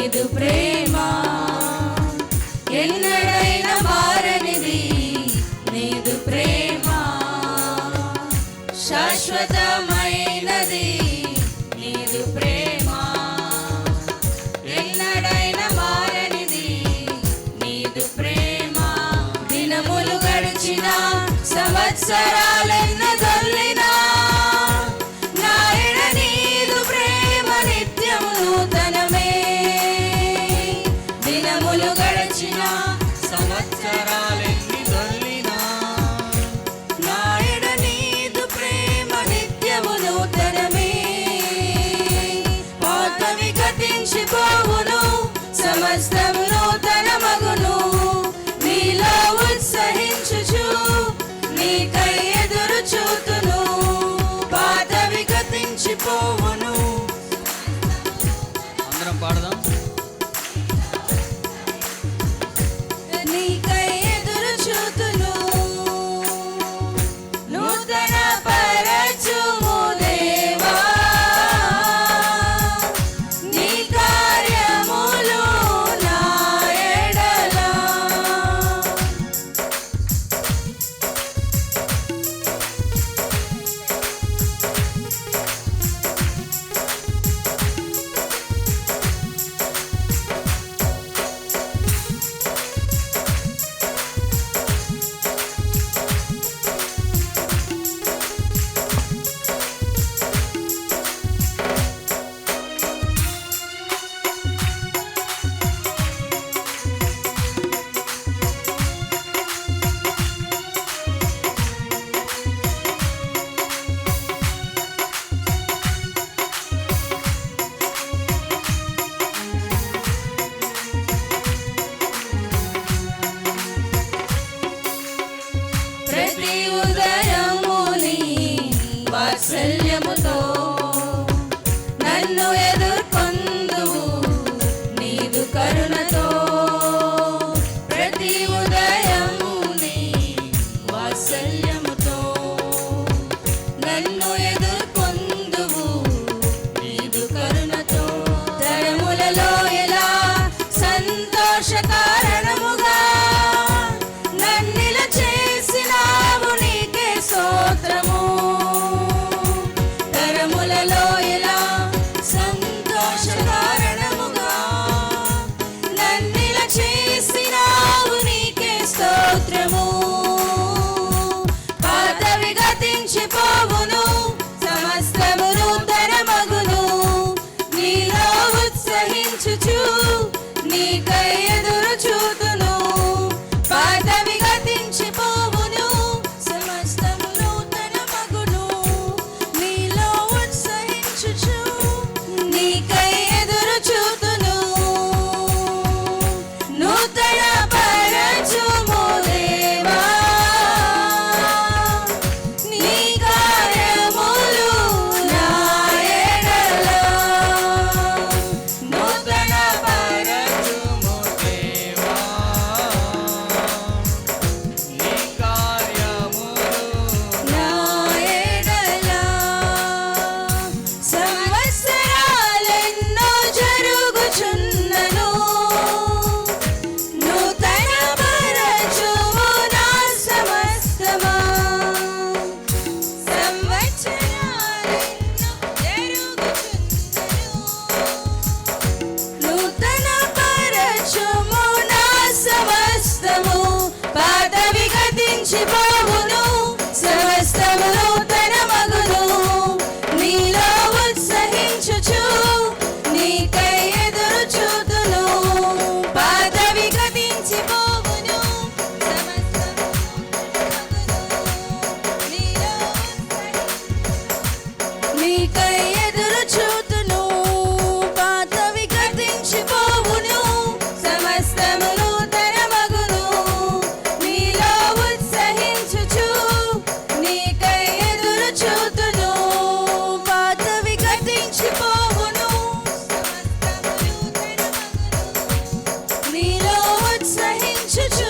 నీదు ప్రేమ ఎన్నడైనా మారనిది, నీదు ప్రేమ శాశ్వతమైనది, నీదు ప్రేమ ఎన్నడైనా మారనిది, నీదు ప్రేమ. దినములు గడిచిన సంవత్సరాలెన్న దొల్లినా నాయన నీదు ప్రేమ నిత్యము నూతనమే. దినములు గడిచిన సంవత్సరాలెన్ని దొల్లినా నాయన నీదు ప్రేమ నిత్యము నూతనమే. పాతవి గతించిపోవును, సమస్తం నూతనమగును. నీలో ఉత్సహించుచు నీకై ఎదురు చూతును. పాతవి గతించిపోవును. అందరం పాడదాం. నీకై ఎదురు చూతును. నూతన పరచుము దేవా నీ కార్యములు నా ఎడల. ప్రతి ఉదయముని వాత్సల్యముతో నన్ను ఎదుర్కొందువు నీదు కరుణతో. ప్రతి ఉదయముని వాత్సల్యముతో నన్ను ఎదుర్కొందువు నీదు కరుణతో. తరములలో ఎలా సంతోష కారణముగా నన్నిల చేసినావు నీకే స్తోత్రము. తరములలో ఎలా సంతోష కారణముగా నన్నిల చేసినావు నీకే స్తోత్రము. పాతవి గతించిపోవును, సమస్తము నూతనమగును. నీలో ఉత్సహించుచు నీకై ఎదురు చూతును. పాతవి గతించిపోవును, సమస్తము నూతనమగును. నీలో ఉత్సహించుచు నీకై ఎదురు చూతును. నూతన పరచుము దేవా నీ కార్యములు నా ఎడల. నూతన పరచుము దేవా నీ కార్యములు. నా ఎడల. సంవత్సరాలెన్నో జరుగుచున్నను, నూతన పరచుము నా సమస్తమా. సంవత్సరాలెన్నో జరుగుచున్నను, నూతన పరచుము నా సమస్తము. పాతవి గతించిపోవును, సమస్తము నూతనమగును. నీలో ఉత్సహించుచు నీకై ఎదురు చూతును. పాతవి గతించిపోవును, సమస్తము నూతనమగును. నీలో నీకై ఎదురు చూతును. పాతవి గతించిపోవును, సమస్తము నూతనమగును. నీలో ఉత్సహించుచు నీకై ఎదురు చూతును. పాతవి గతించిపోవును, సమస్తము నూతనమగును. నీలో ఉత్సహించుచు